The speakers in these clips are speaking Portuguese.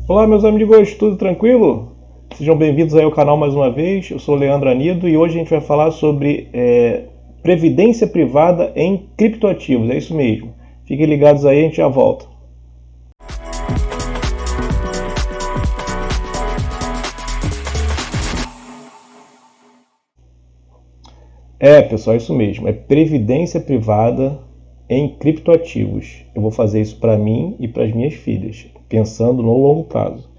Olá, meus amigos, tudo tranquilo? Sejam bem-vindos aí ao canal mais uma vez. Eu sou o Leandro Anido e hoje a gente vai falar sobre previdência privada em criptoativos. É isso mesmo. Fiquem ligados aí, a gente já volta. Pessoal, é isso mesmo. É previdência privada em criptoativos. Eu vou fazer isso para mim e para as minhas filhas, pensando no longo prazo.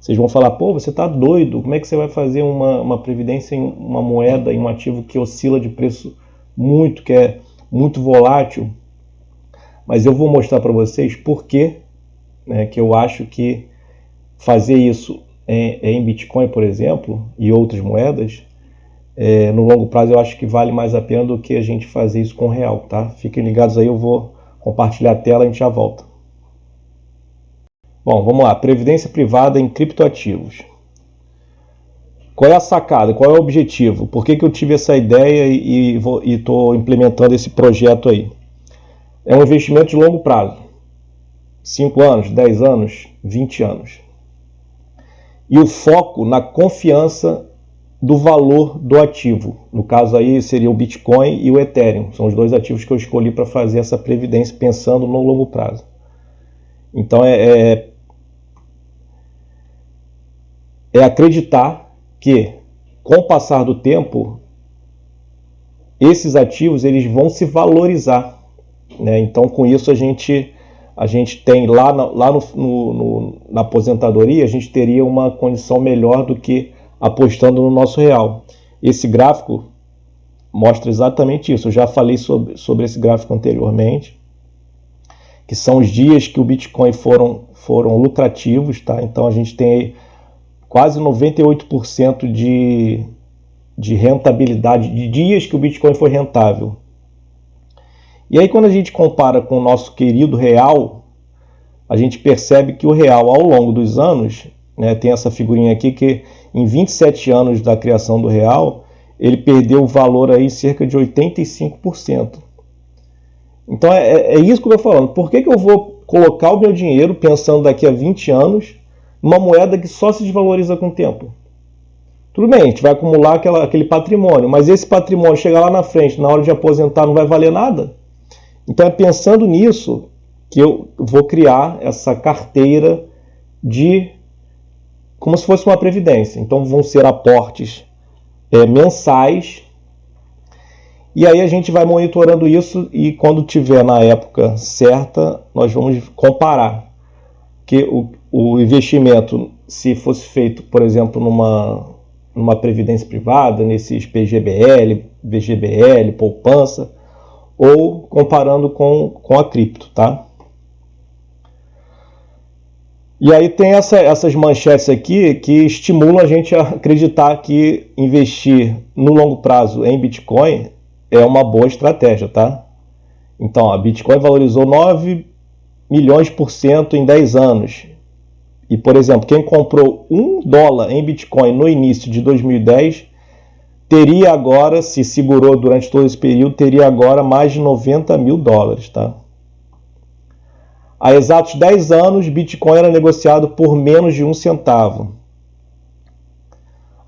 Vocês vão falar, pô, você está doido, como é que você vai fazer uma previdência em uma moeda, em um ativo que oscila de preço muito, que é muito volátil? Mas eu vou mostrar para vocês por que, que eu acho que fazer isso em Bitcoin, por exemplo, e outras moedas, no longo prazo eu acho que vale mais a pena do que a gente fazer isso com real, tá? Fiquem ligados aí, eu vou compartilhar a tela e a gente já volta. Bom, vamos lá. Previdência privada em criptoativos. Qual é a sacada? Qual é o objetivo? Por que eu tive essa ideia e estou implementando esse projeto aí? É um investimento de longo prazo. 5 anos, 10 anos, 20 anos. E o foco na confiança do valor do ativo. No caso aí seria o Bitcoin e o Ethereum. São os dois ativos que eu escolhi para fazer essa previdência pensando no longo prazo. Então é acreditar que, com o passar do tempo, esses ativos eles vão se valorizar, né? Então, com isso, a gente tem lá na aposentadoria, a gente teria uma condição melhor do que apostando no nosso real. Esse gráfico mostra exatamente isso. Eu já falei sobre esse gráfico anteriormente, que são os dias que o Bitcoin foram lucrativos, tá? Então, a gente tem aí quase 98% de rentabilidade, de dias que o Bitcoin foi rentável. E aí, quando a gente compara com o nosso querido real, a gente percebe que o real, ao longo dos anos, né, tem essa figurinha aqui que em 27 anos da criação do real, ele perdeu o valor aí cerca de 85%. Então é isso que eu estou falando. Por que eu vou colocar o meu dinheiro, pensando daqui a 20 anos, numa moeda que só se desvaloriza com o tempo? Tudo bem, a gente vai acumular aquele patrimônio, mas esse patrimônio chegar lá na frente, na hora de aposentar, não vai valer nada? Então é pensando nisso que eu vou criar essa carteira como se fosse uma previdência. Então vão ser aportes mensais, e aí a gente vai monitorando isso, e quando tiver na época certa, nós vamos comparar. Que o investimento, se fosse feito, por exemplo, numa previdência privada, nesses PGBL, VGBL, poupança, ou comparando com a cripto, tá? E aí tem essas manchetes aqui que estimulam a gente a acreditar que investir no longo prazo em Bitcoin é uma boa estratégia, tá? Então, a Bitcoin valorizou 9 milhões por cento em 10 anos. E, por exemplo, quem comprou $1 em Bitcoin no início de 2010 teria agora, se segurou durante todo esse período, teria agora mais de 90 mil dólares, tá? Há exatos 10 anos, Bitcoin era negociado por menos de 1 centavo.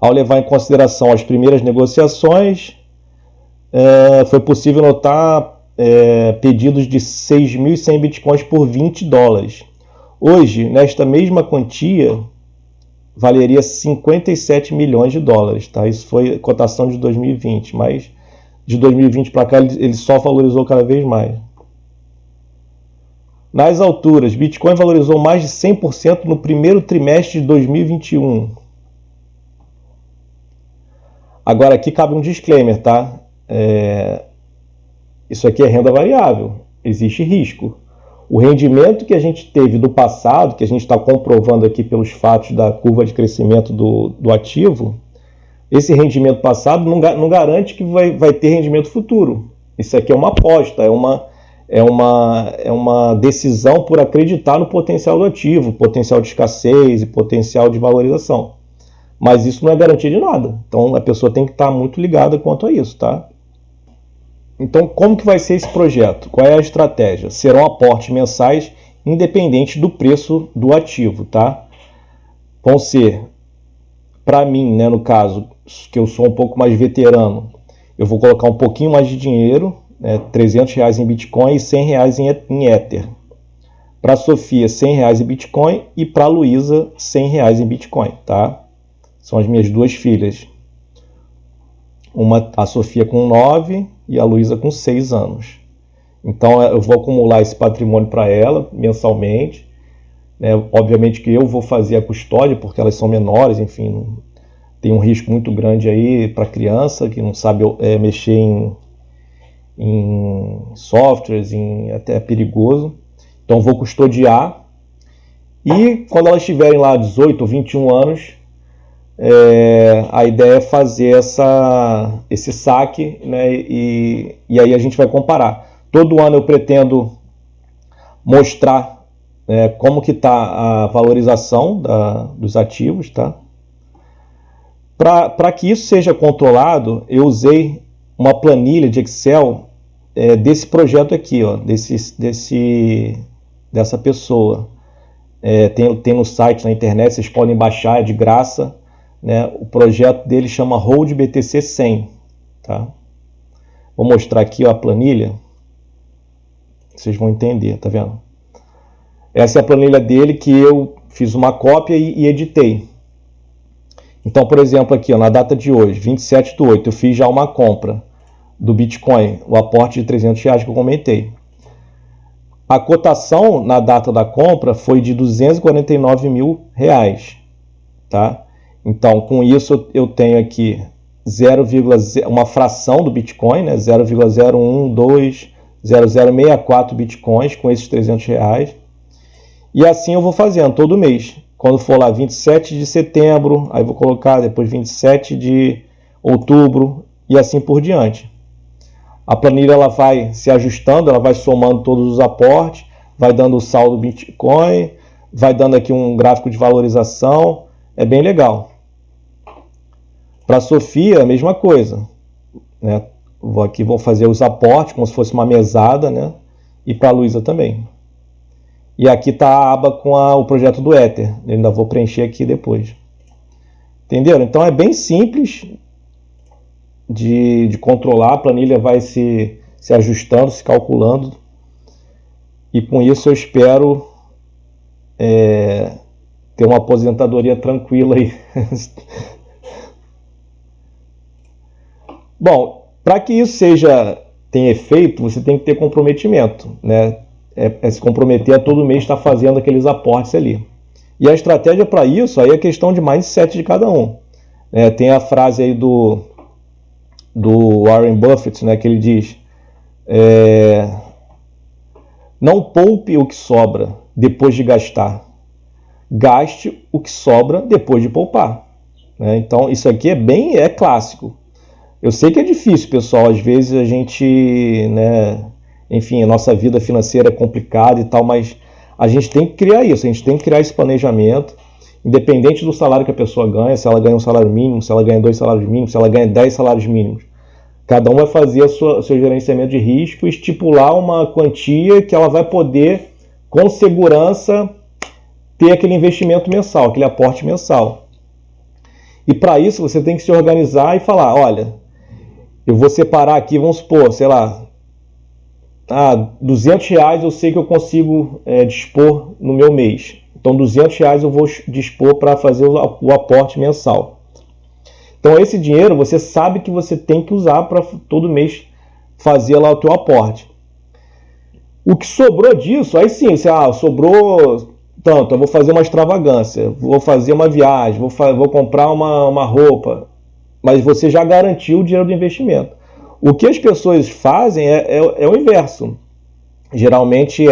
Ao levar em consideração as primeiras negociações, foi possível notar pedidos de 6.100 Bitcoins por 20 dólares. Hoje, nesta mesma quantia, valeria 57 milhões de dólares. Tá? Isso foi cotação de 2020, mas de 2020 para cá ele só valorizou cada vez mais. Nas alturas, Bitcoin valorizou mais de 100% no primeiro trimestre de 2021. Agora aqui cabe um disclaimer, tá? Isso aqui é renda variável, existe risco. O rendimento que a gente teve do passado, que a gente está comprovando aqui pelos fatos da curva de crescimento do ativo, esse rendimento passado não garante que vai ter rendimento futuro. Isso aqui é uma aposta, é uma decisão por acreditar no potencial do ativo, potencial de escassez e potencial de valorização. Mas isso não é garantia de nada. Então a pessoa tem que estar muito ligada quanto a isso, tá? Então, como que vai ser esse projeto? Qual é a estratégia? Serão aportes mensais independente do preço do ativo, tá? vão ser, para mim, né, no caso, que eu sou um pouco mais veterano, eu vou colocar um pouquinho mais de dinheiro, né, R$ 300 em Bitcoin e R$ 100 em Ether. Para a Sofia, R$ 100 em Bitcoin e para a Luísa, R$ 100 em Bitcoin, tá? São as minhas duas filhas. A Sofia com 9 e a Luísa com 6 anos. Então eu vou acumular esse patrimônio para ela mensalmente. Né? Obviamente que eu vou fazer a custódia, porque elas são menores, enfim, tem um risco muito grande aí para criança que não sabe mexer em softwares, até é perigoso. Então vou custodiar. E quando elas tiverem lá 18 ou 21 anos, a ideia é fazer esse saque, né? E aí a gente vai comparar. Todo ano eu pretendo mostrar como que está a valorização dos ativos, tá? Para que isso seja controlado, eu usei uma planilha de Excel desse projeto aqui, ó, dessa pessoa. Tem no site, na internet, vocês podem baixar, é de graça. Né? O projeto dele chama Hold BTC 100. Tá? Vou mostrar aqui, ó, a planilha. Vocês vão entender, tá vendo? Essa é a planilha dele que eu fiz uma cópia e editei. Então, por exemplo, aqui, ó, na data de hoje, 27/8, eu fiz já uma compra do Bitcoin, o aporte de R$ 300 que eu comentei. A cotação na data da compra foi de R$ 249 mil, tá? Então, com isso eu tenho aqui uma fração do Bitcoin, né? 0,0120064 Bitcoins com esses R$ 300. E assim eu vou fazendo todo mês. Quando for lá 27 de setembro, aí vou colocar depois 27 de outubro e assim por diante. A planilha ela vai se ajustando, ela vai somando todos os aportes, vai dando o saldo do Bitcoin, vai dando aqui um gráfico de valorização, é bem legal. Para a Sofia, a mesma coisa. Né? Vou fazer os aportes como se fosse uma mesada, né? E para a Luísa também. E aqui está a aba com o projeto do Ether. Eu ainda vou preencher aqui depois. Entenderam? Então é bem simples de controlar. A planilha vai se ajustando, se calculando. E com isso eu espero ter uma aposentadoria tranquila aí. Bom, para que isso tenha efeito, você tem que ter comprometimento, né? Se comprometer a todo mês estar fazendo aqueles aportes ali. E a estratégia para isso aí é questão de mindset de cada um. Tem a frase aí do Warren Buffett, né, que ele diz: não poupe o que sobra depois de gastar, gaste o que sobra depois de poupar. Então isso aqui é clássico. Eu sei que é difícil, pessoal, às vezes a gente, né, enfim, a nossa vida financeira é complicada e tal, mas a gente tem que criar isso, a gente tem que criar esse planejamento, independente do salário que a pessoa ganha, se ela ganha um salário mínimo, se ela ganha 2 salários mínimos, se ela ganha 10 salários mínimos. Cada um vai fazer o seu gerenciamento de risco e estipular uma quantia que ela vai poder, com segurança, ter aquele investimento mensal, aquele aporte mensal. E para isso você tem que se organizar e falar, olha, eu vou separar aqui, vamos supor, sei lá, R$200 eu sei que eu consigo dispor no meu mês. Então R$200 eu vou dispor para fazer o aporte mensal. Então esse dinheiro você sabe que você tem que usar para todo mês fazer lá o teu aporte. O que sobrou disso, aí sim, sobrou tanto, eu vou fazer uma extravagância, vou fazer uma viagem, vou comprar uma roupa, mas você já garantiu o dinheiro do investimento. O que as pessoas fazem é o inverso. Geralmente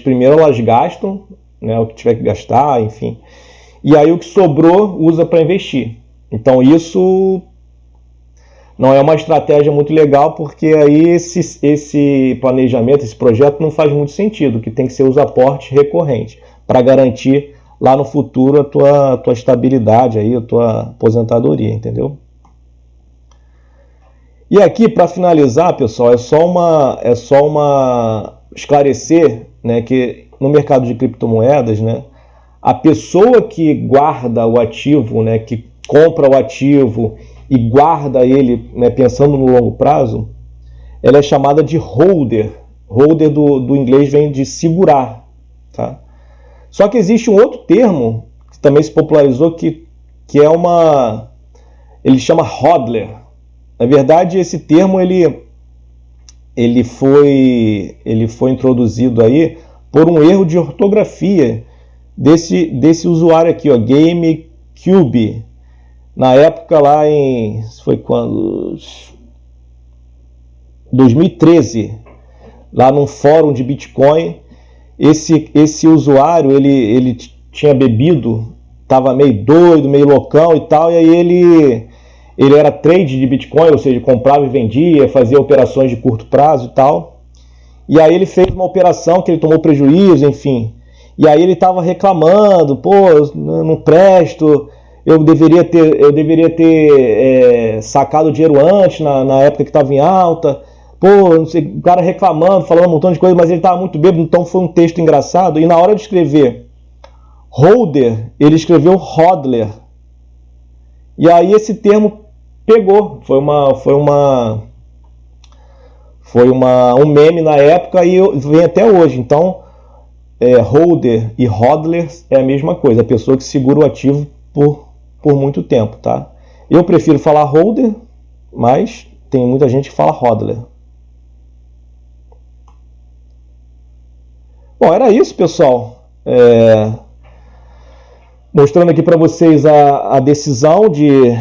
primeiro elas gastam, né, o que tiver que gastar, enfim, e aí o que sobrou usa para investir. Então isso não é uma estratégia muito legal, porque aí esse planejamento, esse projeto não faz muito sentido, que tem que ser os aportes recorrentes, para garantir lá no futuro a tua estabilidade, aí, a tua aposentadoria, entendeu? E aqui, para finalizar, pessoal, é só uma esclarecer, né, que no mercado de criptomoedas, né, a pessoa que guarda o ativo, né, que compra o ativo e guarda ele, né, pensando no longo prazo, ela é chamada de holder. Holder do inglês vem de segurar. Tá? Só que existe um outro termo que também se popularizou que é uma... ele chama hodler. Na verdade, esse termo ele foi introduzido aí por um erro de ortografia desse usuário aqui, ó, GameCube. Na época lá em... foi quando? 2013, lá num fórum de Bitcoin, esse usuário, ele tinha bebido, estava meio doido, meio loucão e tal, e aí ele era trade de Bitcoin, ou seja, comprava e vendia, fazia operações de curto prazo e tal. E aí ele fez uma operação que ele tomou prejuízo, enfim. E aí ele estava reclamando, pô, não presto, eu deveria ter sacado o dinheiro antes, na época que estava em alta. Pô, não sei, o cara reclamando, falando um montão de coisa, mas ele estava muito bêbado, então foi um texto engraçado. E na hora de escrever holder, ele escreveu hodler. E aí esse termo pegou, foi um meme na época e vem até hoje. Então, holder e hodler é a mesma coisa, a pessoa que segura o ativo por muito tempo, tá? Eu prefiro falar holder, mas tem muita gente que fala hodler. Bom, era isso, pessoal. Mostrando aqui para vocês a decisão de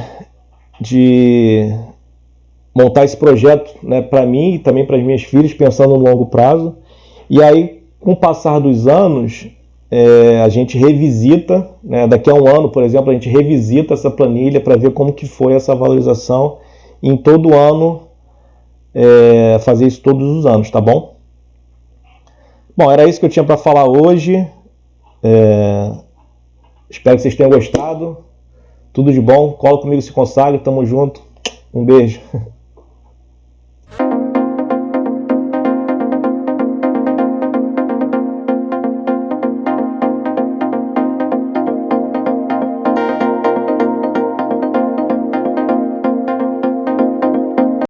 montar esse projeto, né, para mim e também para as minhas filhas, pensando no longo prazo. E aí, com o passar dos anos, a gente revisita, né, daqui a um ano, por exemplo, a gente revisita essa planilha para ver como que foi essa valorização. E em todo ano, fazer isso todos os anos, tá bom? Bom, era isso que eu tinha para falar hoje. Espero que vocês tenham gostado. Tudo de bom. Cola comigo, se consagre. Tamo junto. Um beijo.